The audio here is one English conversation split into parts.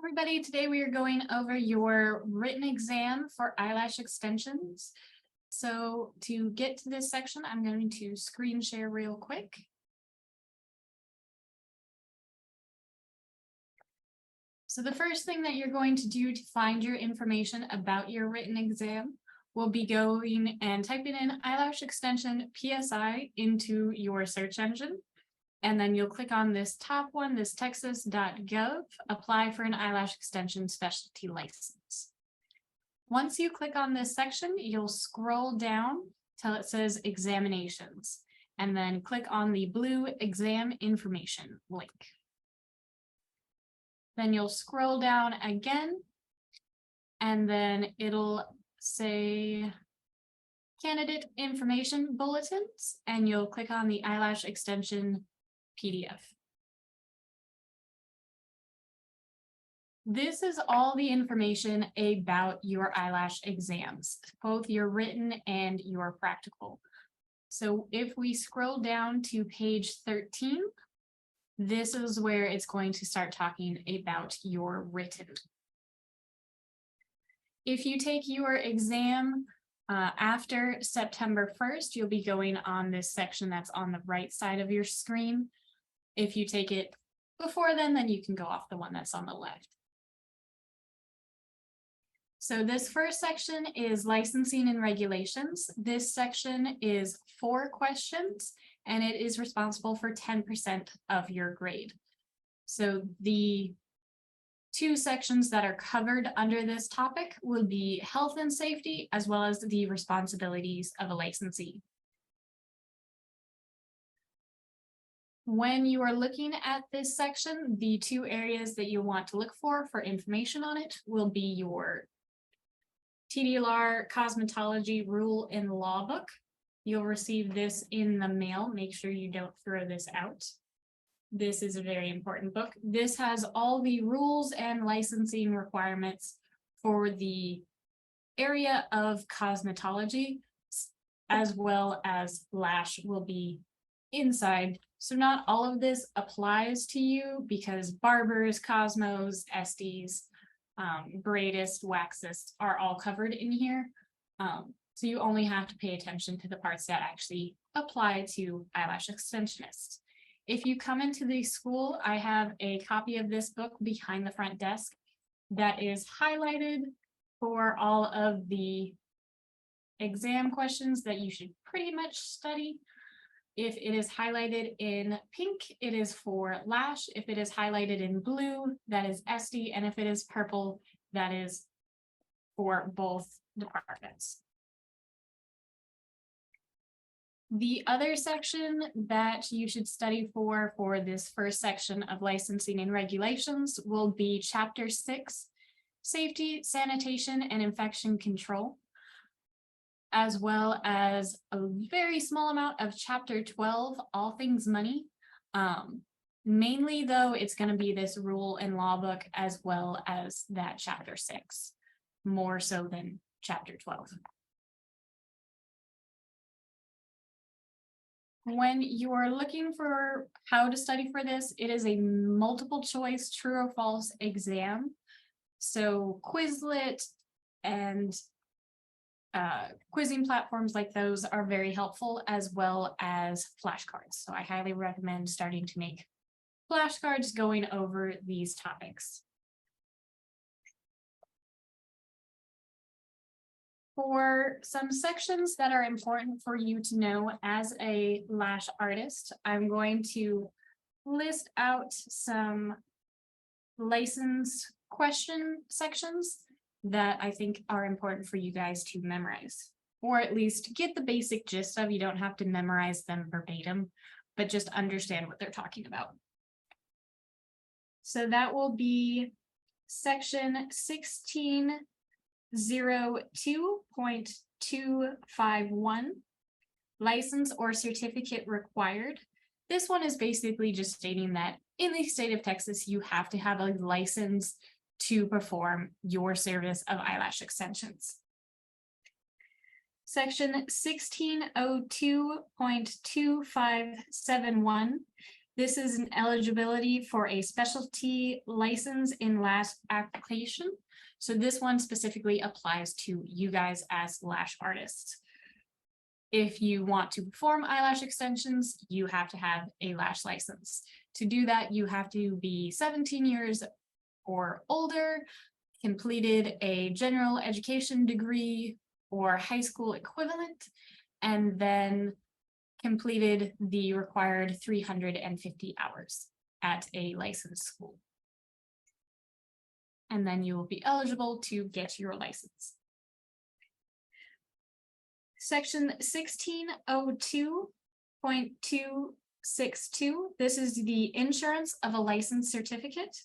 Everybody, today we are going over your written exam for eyelash extensions. So to get to this section, I'm going to screen share real quick. So the first thing that you're going to do to find your information about your written exam will be going and typing in eyelash extension PSI into your search engine. And then you'll click on this top one, this texas.gov, apply for an eyelash extension specialty license. Once you click on this section, you'll scroll down till it says examinations, and then click on the blue exam information link. Then you'll scroll down again, and then it'll say candidate information bulletins, and you'll click on the eyelash extension PDF. This is all the information about your eyelash exams, both your written and your practical. So if we scroll down to page 13, this is where it's going to start talking about your written. If you take your exam after September 1st, you'll be going on this section that's on the right side of your screen. If you take it before then you can go off the one that's on the left. So this first section is licensing and regulations. This section is 4 questions, and it is responsible for 10% of your grade. So the 2 sections that are covered under this topic will be health and safety, as well as the responsibilities of a licensee. When you are looking at this section, the 2 areas that you want to look for information on it will be your TDLR cosmetology rule and law book. You'll receive this in the mail. Make sure you don't throw this out. This is a very important book. This has all the rules and licensing requirements for the area of cosmetology, as well as lash will be inside. So not all of this applies to you because barbers, cosmos, estes, braidists, waxists are all covered in here. So you only have to pay attention to the parts that actually apply to eyelash extensionists. If you come into the school, I have a copy of this book behind the front desk that is highlighted for all of the exam questions that you should pretty much study. If it is highlighted in pink, it is for lash. If it is highlighted in blue, that is SD. And if it is purple, that is for both departments. The other section that you should study for this first section of licensing and regulations will be Chapter 6, Safety, Sanitation, and Infection Control, as well as a very small amount of Chapter 12, All Things Money. Mainly, though, it's going to be this rule and law book as well as that Chapter 6, more so than Chapter 12. When you are looking for how to study for this, it is a multiple choice true or false exam. So Quizlet and quizzing platforms like those are very helpful, as well as flashcards. So I highly recommend starting to make flashcards going over these topics. For some sections that are important for you to know as a lash artist, I'm going to list out some license question sections that I think are important for you guys to memorize, or at least get the basic gist of. You don't have to memorize them verbatim, but just understand what they're talking about. So that will be section 1602.251, license or certificate required. This one is basically just stating that in the state of Texas, you have to have a license to perform your service of eyelash extensions. Section 1602.2571 This is an eligibility for a specialty license in lash application. So this one specifically applies to you guys as lash artists. If you want to perform eyelash extensions, you have to have a lash license. To do that, you have to be 17 years or older, completed a general education degree or high school equivalent, and then completed the required 350 hours at a licensed school. And then you will be eligible to get your license. Section 1602.262, this is the insurance of a license certificate.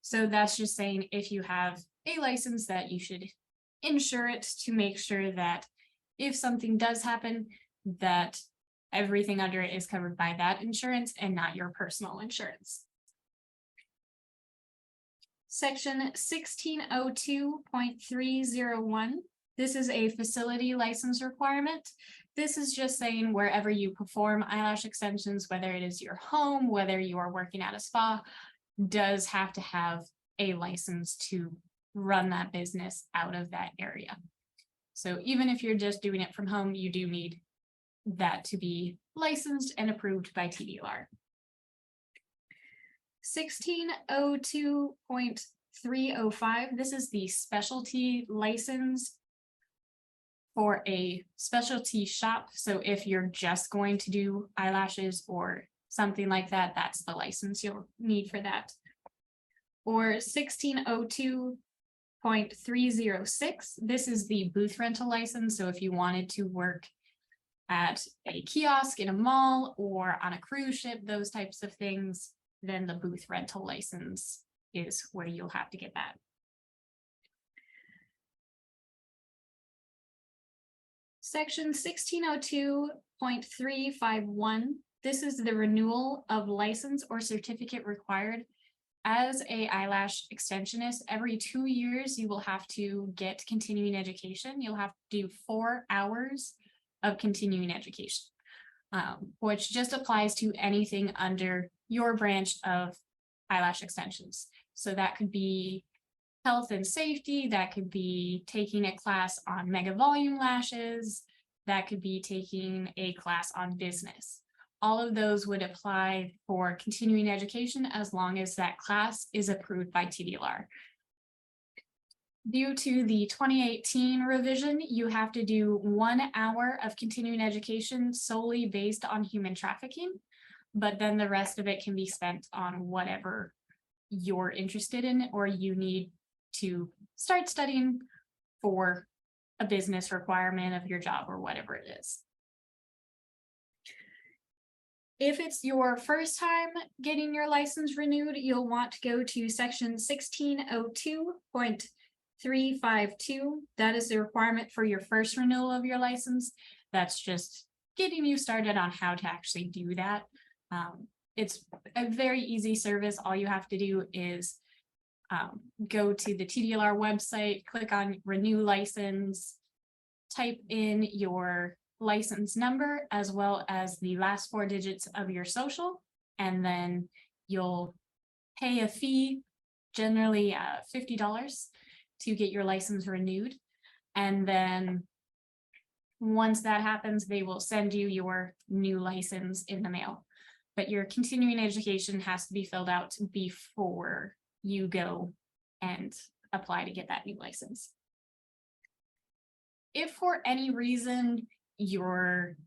So that's just saying if you have a license that you should insure it to make sure that if something does happen, that everything under it is covered by that insurance and not your personal insurance. Section 1602.301. This is a facility license requirement. This is just saying wherever you perform eyelash extensions, whether it is your home, whether you are working at a spa, does have to have a license to run that business out of that area. So even if you're just doing it from home, you do need that to be licensed and approved by TDLR. 1602.305, this is the specialty license for a specialty shop. So if you're just going to do eyelashes or something like that, that's the license you'll need for that. Or 1602.306, this is the booth rental license. So if you wanted to work at a kiosk in a mall or on a cruise ship, those types of things, then the booth rental license is where you'll have to get that. Section 1602.351, this is the renewal of license or certificate required. As a eyelash extensionist, every 2 years, you will have to get continuing education. You'll have to do 4 hours of continuing education, which just applies to anything under your branch of eyelash extensions. So that could be health and safety, that could be taking a class on mega volume lashes, that could be taking a class on business. All of those would apply for continuing education as long as that class is approved by TDLR. Due to the 2018 revision, you have to do 1 hour of continuing education solely based on human trafficking, but then the rest of it can be spent on whatever you're interested in or you need to start studying for a business requirement of your job or whatever it is. If it's your first time getting your license renewed, you'll want to go to section 1602.352. That is the requirement for your first renewal of your license. That's just getting you started on how to actually do that. It's a very easy service. All you have to do is go to the TDLR website, click on Renew License, type in your license number as well as the last 4 digits of your social, and then you'll pay a fee, generally $50, to get your license renewed. And then once that happens, they will send you your new license in the mail. But your continuing education has to be filled out before you go and apply to get that new license. If for any reason you're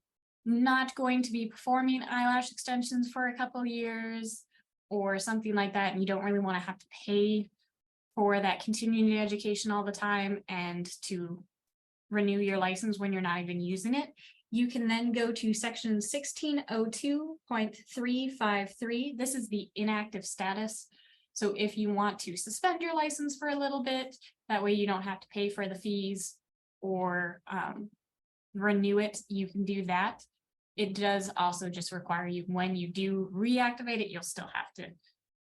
not going to be performing eyelash extensions for a couple years or something like that, and you don't really want to have to pay for that continuing education all the time and to renew your license when you're not even using it, you can then go to section 1602.353. This is the inactive status. So if you want to suspend your license for a little bit, that way you don't have to pay for the fees or renew it, you can do that. It does also just require you, when you do reactivate it, you'll still have to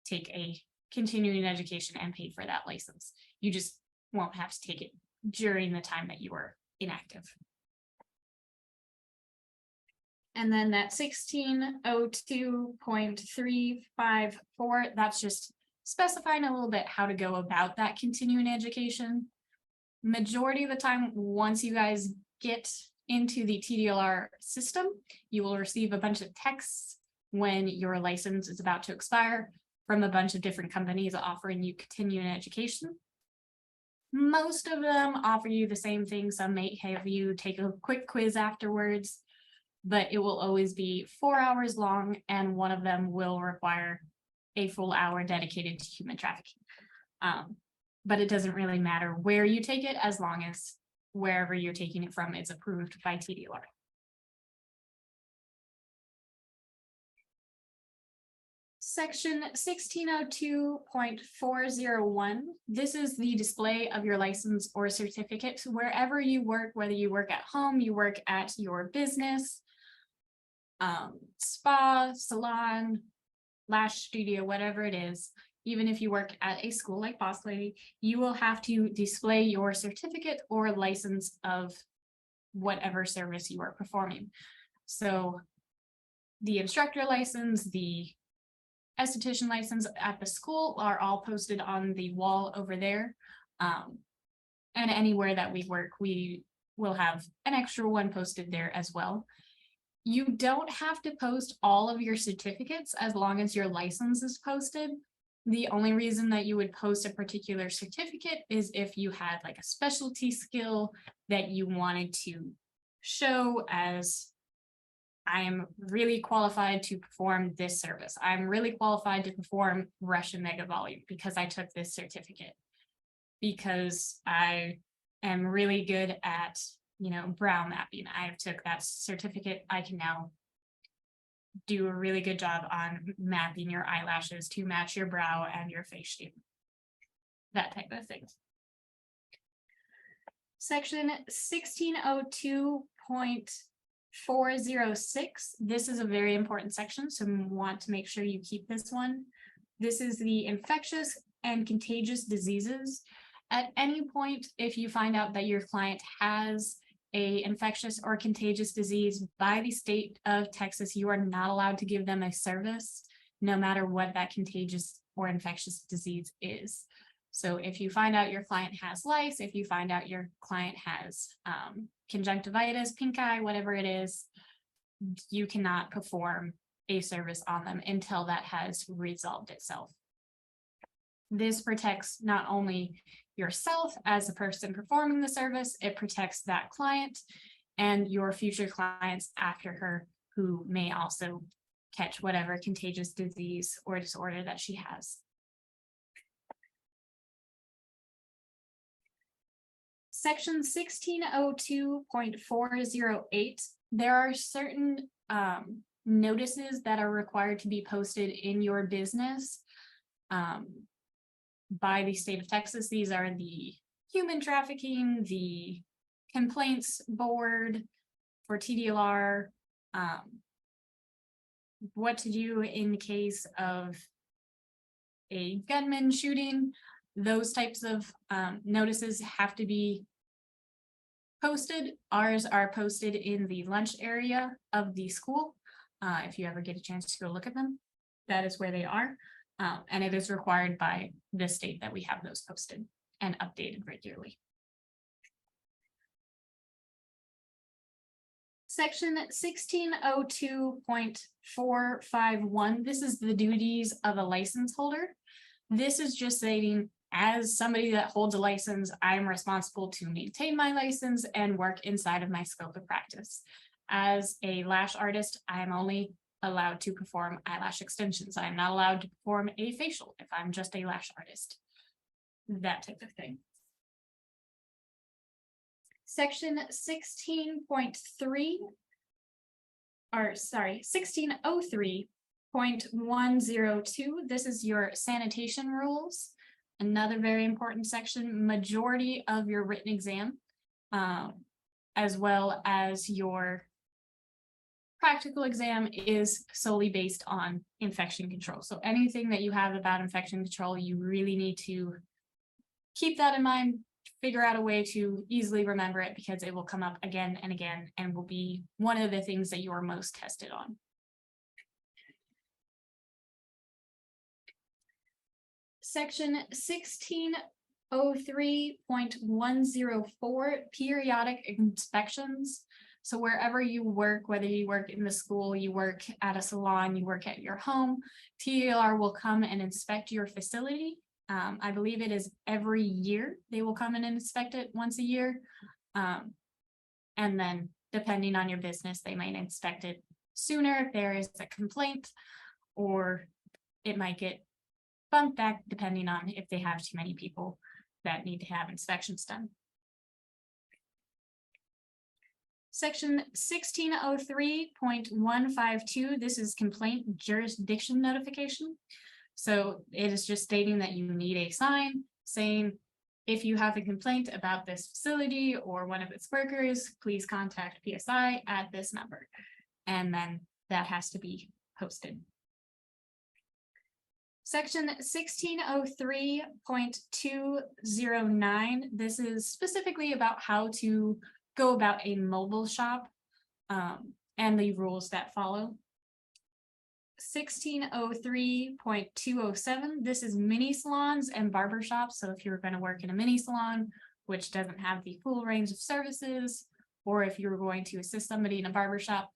take a continuing education and pay for that license. You just won't have to take it during the time that you are inactive. And then that 1602.354, that's just specifying a little bit how to go about that continuing education. Majority of the time, once you guys get into the TDLR system, you will receive a bunch of texts when your license is about to expire from a bunch of different companies offering you continuing education. Most of them offer you the same thing. Some may have you take a quick quiz afterwards, but it will always be 4 hours long, and one of them will require a full hour dedicated to human trafficking. But it doesn't really matter where you take it, as long as wherever you're taking it from is approved by TDLR. Section 1602.401. This is the display of your license or certificate wherever you work, whether you work at home, you work at your business, spa, salon, lash studio, whatever it is. Even if you work at a school like Boss Lady, you will have to display your certificate or license of whatever service you are performing. So the instructor license, the esthetician license at the school are all posted on the wall over there. And anywhere that we work, we will have an extra one posted there as well. You don't have to post all of your certificates as long as your license is posted. The only reason that you would post a particular certificate is if you had like a specialty skill that you wanted to show as, I am really qualified to perform this service. I'm really qualified to perform Russian mega volume because I took this certificate. Because I am really good at, brow mapping. I took that certificate. I can now do a really good job on mapping your eyelashes to match your brow and your face shape. That type of thing. Section 1602.406. This is a very important section, so you want to make sure you keep this one. This is the infectious and contagious diseases. At any point, if you find out that your client has an infectious or contagious disease, by the state of Texas, you are not allowed to give them a service, no matter what that contagious or infectious disease is. So if you find out your client has lice, if you find out your client has conjunctivitis, pink eye, whatever it is, you cannot perform a service on them until that has resolved itself. This protects not only yourself as a person performing the service, it protects that client and your future clients after her who may also catch whatever contagious disease or disorder that she has. Section 1602.408, there are certain notices that are required to be posted in your business by the state of Texas. These are the human trafficking, the complaints board for TDLR, what to do in case of a gunman shooting. Those types of notices have to be posted. Ours are posted in the lunch area of the school. If you ever get a chance to go look at them, that is where they are. And it is required by the state that we have those posted and updated regularly. Section 1602.451, this is the duties of a license holder. This is just saying, as somebody that holds a license, I'm responsible to maintain my license and work inside of my scope of practice. As a lash artist, I am only allowed to perform eyelash extensions. I am not allowed to perform a facial if I'm just a lash artist. That type of thing. Section 1603.102. This is your sanitation rules. Another very important section. Majority of your written exam, as well as your practical exam, is solely based on infection control. So anything that you have about infection control, you really need to keep that in mind, figure out a way to easily remember it because it will come up again and again and will be one of the things that you are most tested on. Section 1603.104, periodic inspections. So wherever you work, whether you work in the school, you work at a salon, you work at your home, TDLR will come and inspect your facility. I believe it is every year. They will come in and inspect it once a year. And then depending on your business, they might inspect it sooner if there is a complaint, or it might get bumped back depending on if they have too many people that need to have inspections done. Section 1603.152, this is complaint jurisdiction notification. So it is just stating that you need a sign saying, if you have a complaint about this facility or one of its workers, please contact PSI at this number. And then that has to be posted. Section 1603.209, this is specifically about how to go about a mobile shop and the rules that follow. 1603.207, this is mini salons and barber shops. So if you're going to work in a mini salon, which doesn't have the full range of services, or if you're going to assist somebody in a barber shop,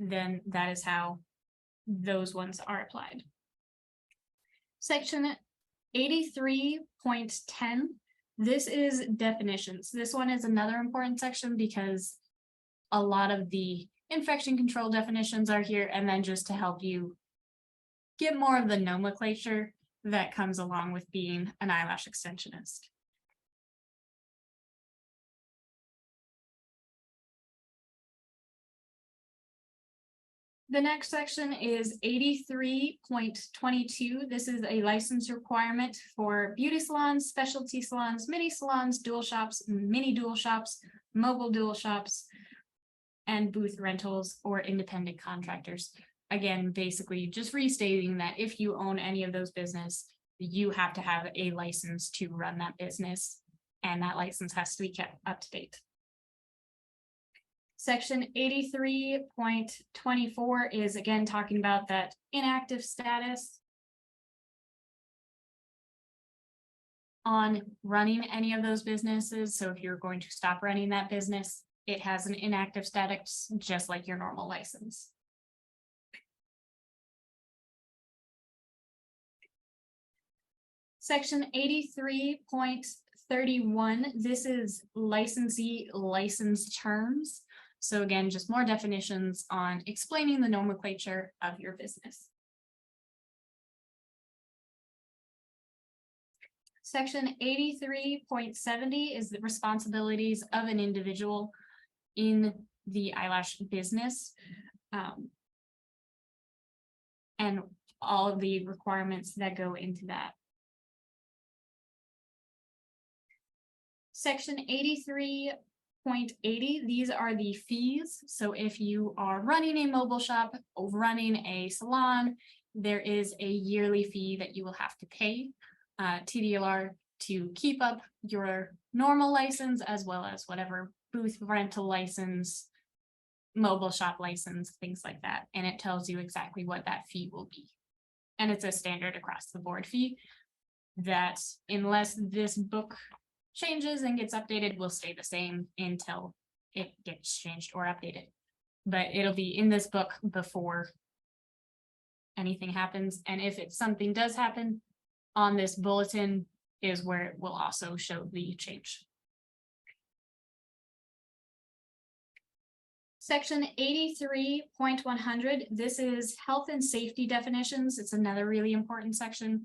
then that is how those ones are applied. Section 83.10, this is definitions. This one is another important section because a lot of the infection control definitions are here, and then just to help you get more of the nomenclature that comes along with being an eyelash extensionist. The next section is 83.22. This is a license requirement for beauty salons, specialty salons, mini salons, dual shops, mini dual shops, mobile dual shops, and booth rentals or independent contractors. Again, basically just restating that if you own any of those business, you have to have a license to run that business, and that license has to be kept up to date. Section 83.24 is again talking about that inactive status on running any of those businesses. So if you're going to stop running that business, it has an inactive status just like your normal license. Section 83.31, this is licensee license terms. So again, just more definitions on explaining the nomenclature of your business. Section 83.70 is the responsibilities of an individual in the eyelash business, and all of the requirements that go into that. Section 83.80, these are the fees. So if you are running a mobile shop or running a salon, there is a yearly fee that you will have to pay TDLR to keep up your normal license, as well as whatever booth rental license, mobile shop license, things like that. And it tells you exactly what that fee will be. And it's a standard across the board fee that, unless this book changes and gets updated, will stay the same until it gets changed or updated. But it'll be in this book before anything happens. And if something does happen, on this bulletin is where it will also show the change. Section 83.100, this is health and safety definitions. It's another really important section.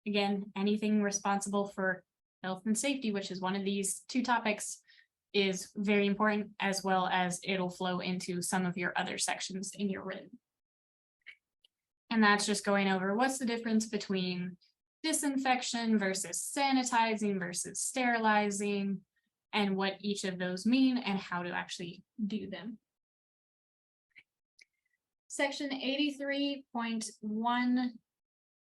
Again, anything responsible for health and safety, which is one of these two topics, is very important, as well as it'll flow into some of your other sections in your written. And that's just going over what's the difference between disinfection versus sanitizing versus sterilizing, and what each of those mean and how to actually do them. Section 83.1,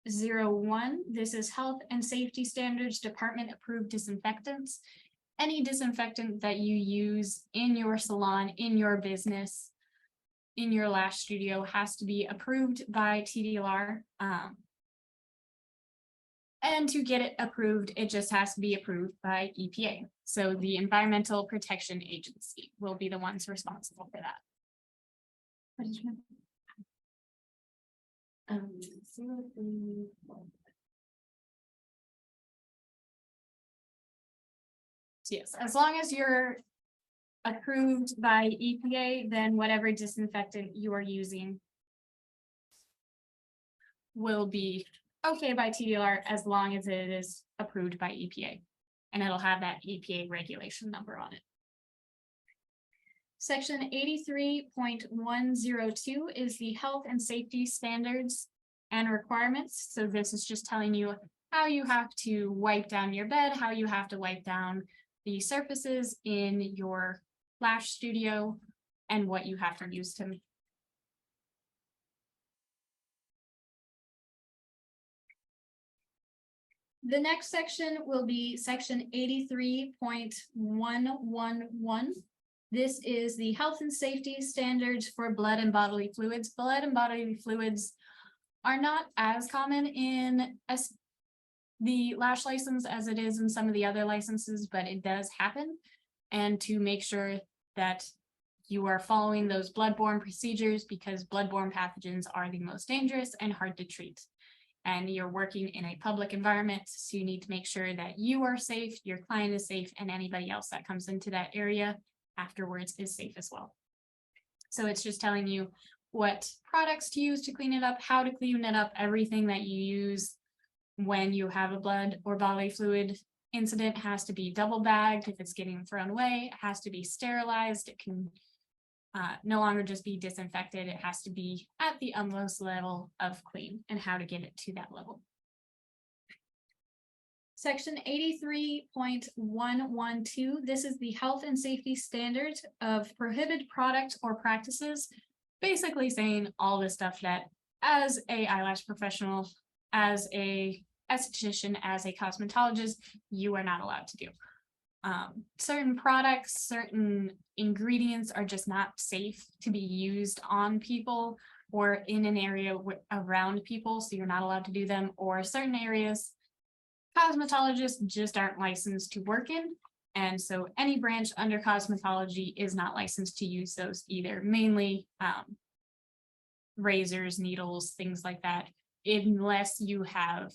.01, this is health and safety standards, department approved disinfectants. Any disinfectant that you use in your salon, in your business, in your lash studio has to be approved by TDLR. And to get it approved, it just has to be approved by EPA. So the Environmental Protection Agency will be the ones responsible for that. Yes, as long as you're approved by EPA, then whatever disinfectant you are using will be okay by TDLR as long as it is approved by EPA. And it'll have that EPA regulation number on it. Section 83.102 is the health and safety standards and requirements. So this is just telling you how you have to wipe down your bed, how you have to wipe down the surfaces in your lash studio, and what you have to use to. The next section will be section 83.111. This is the health and safety standards for blood and bodily fluids. Blood and bodily fluids are not as common in the lash license as it is in some of the other licenses, but it does happen. And to make sure that you are following those bloodborne procedures, because bloodborne pathogens are the most dangerous and hard to treat. And you're working in a public environment, so you need to make sure that you are safe, your client is safe, and anybody else that comes into that area afterwards is safe as well. So it's just telling you what products to use to clean it up, how to clean it up, everything that you use when you have a blood or bodily fluid incident has to be double bagged. If it's getting thrown away, it has to be sterilized. It can no longer just be disinfected. It has to be at the utmost level of clean, and how to get it to that level. Section 83.112, this is the health and safety standards of prohibited products or practices, basically saying all the stuff that as a eyelash professional, as a esthetician, as a cosmetologist, you are not allowed to do. Certain products, certain ingredients are just not safe to be used on people or in an area around people, so you're not allowed to do them. Or certain areas, cosmetologists just aren't licensed to work in, and so any branch under cosmetology is not licensed to use those either. Mainly razors, needles, things like that, unless you have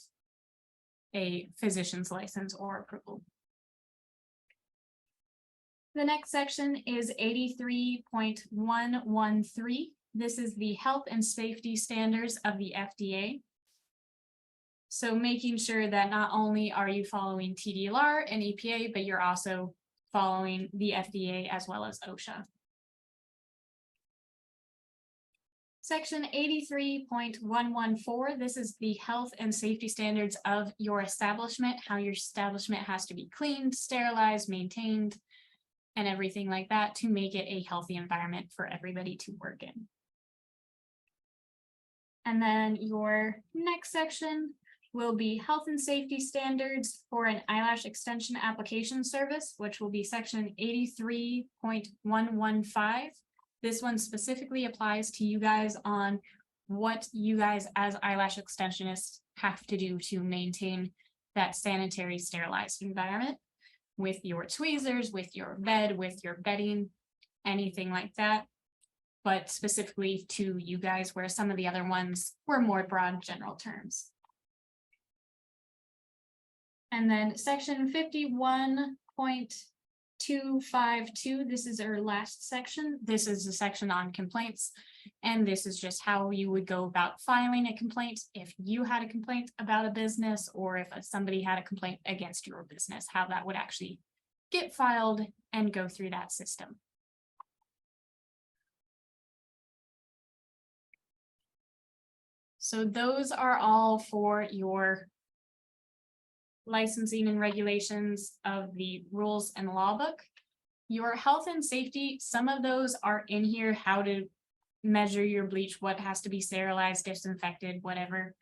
a physician's license or approval. The next section is 83.113. This is the health and safety standards of the FDA. So making sure that not only are you following TDLR and EPA, but you're also following the FDA as well as OSHA. Section 83.114, this is the health and safety standards of your establishment, how your establishment has to be cleaned, sterilized, maintained, and everything like that to make it a healthy environment for everybody to work in. And then your next section will be health and safety standards for an eyelash extension application service, which will be section 83.115. This one specifically applies to you guys on what you guys as eyelash extensionists have to do to maintain that sanitary, sterilized environment with your tweezers, with your bed, with your bedding, anything like that, but specifically to you guys, where some of the other ones were more broad general terms. And then section 51.252, this is our last section. This is a section on complaints, and this is just how you would go about filing a complaint if you had a complaint about a business, or if somebody had a complaint against your business, how that would actually get filed and go through that system. So those are all for your licensing and regulations of the rules and law book. Your health and safety, some of those are in here, how to measure your bleach, what has to be sterilized, disinfected, whatever.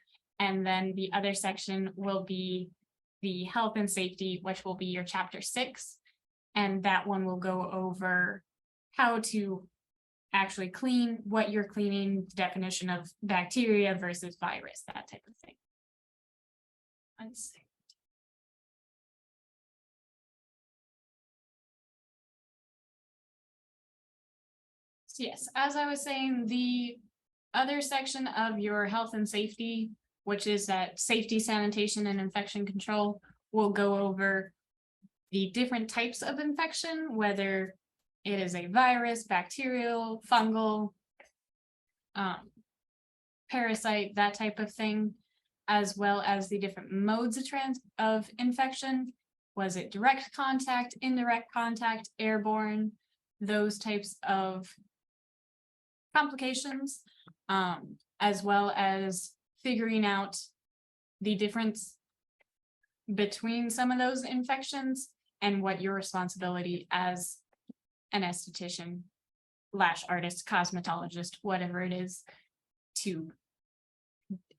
And then the other section will be the health and safety, which will be your chapter 6. And that one will go over how to actually clean, what you're cleaning, definition of bacteria versus virus, that type of thing. Let's see. So yes, as I was saying, the other section of your health and safety, which is that safety, sanitation, and infection control, will go over the different types of infection, whether it is a virus, bacterial, fungal, parasite, that type of thing, as well as the different modes of infection. Was it direct contact, indirect contact, airborne, those types of complications, as well as figuring out the difference between some of those infections and what your responsibility as an esthetician, lash artist, cosmetologist, whatever it is, to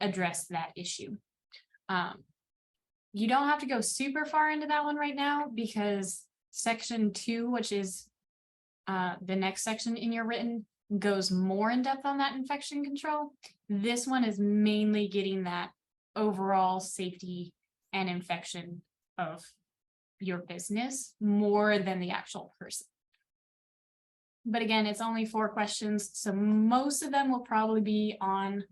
address that issue. You don't have to go super far into that one right now, because section 2, which is the next section in your written, goes more in depth on that infection control. This one is mainly getting that overall safety and infection of your business more than the actual person. But again, it's only 4 questions, so most of them will probably be on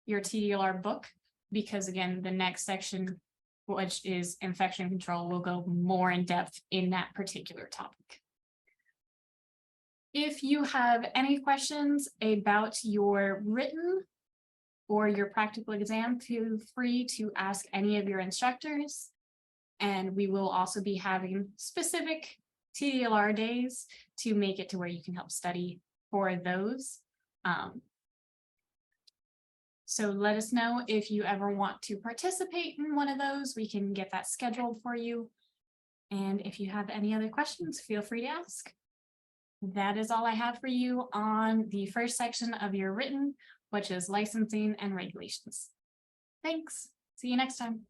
your TDLR book, because again, the next section, which is infection control, will go more in depth in that particular topic. If you have any questions about your written or your practical exam, feel free to ask any of your instructors. And we will also be having specific TDLR days to make it to where you can help study for those. So let us know if you ever want to participate in one of those. We can get that scheduled for you. And if you have any other questions, feel free to ask. That is all I have for you on the first section of your written, which is licensing and regulations. Thanks. See you next time.